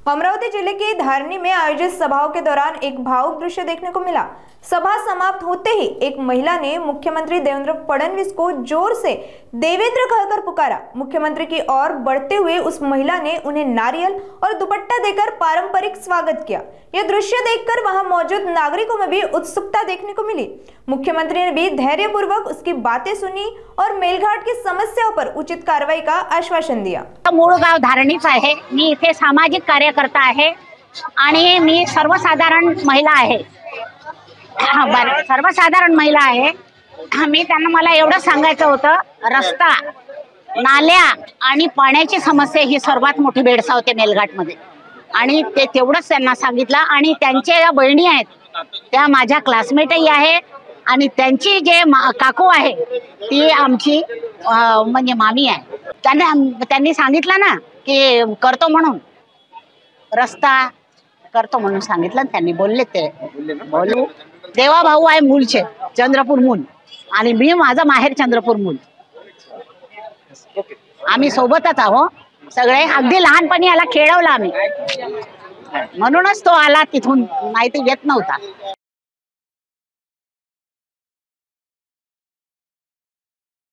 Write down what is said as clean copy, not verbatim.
अमरावती जिले के धारनी में आयोजित सभाओं के दौरान एक भावुक दृश्य देखने को मिला। सभा समाप्त होते ही एक महिला ने मुख्यमंत्री देवेंद्र फडणवीस को जोर से देवेंद्र कहकर पुकारा। मुख्यमंत्री की ओर बढ़ते हुए उस महिला ने उन्हें नारियल और दुपट्टा देकर पारंपरिक स्वागत किया। यह दृश्य देखकर वहां मौजूद नागरिकों में भी उत्सुकता देखने को मिली। मुख्यमंत्री ने भी धैर्यपूर्वक उसकी बातें सुनी और मेलघाट की समस्याओं पर उचित कार्रवाई का आश्वासन दिया। मूळ गाव धारणीच आहे। मी इथे सामाजिक कार्यकर्ता आहे आणि मी सर्वसाधारण महिला आहे। सर्वसाधारण महिला आहे। मी त्यांना मला एवढं सांगायचं होतं, रस्ता, नाल्या आणि पाण्याची समस्या ही सर्वात मोठी भेडसावते मेलघाटमध्ये आणि ते तेवढंच त्यांना सांगितलं। आणि त्यांच्या या बहिणी आहेत त्या माझ्या क्लासमेटही आहे आणि त्यांची जे काकू आहे ती आमची म्हणजे मामी आहे। त्यांनी सांगितलं ना की करतो म्हणून, रस्ता करतो म्हणून सांगितलं। त्यांनी बोलले ते बोलू। देवा भाऊ आहे मूळचे, चंद्रपूर मूळ, आणि मी माझा माहेर चंद्रपूर मूळ। आम्ही सोबतच आहोत सगळे। अगदी लहानपणी याला खेळवलं आम्ही, म्हणूनच तो आला तिथून, नाही तर येत नव्हता।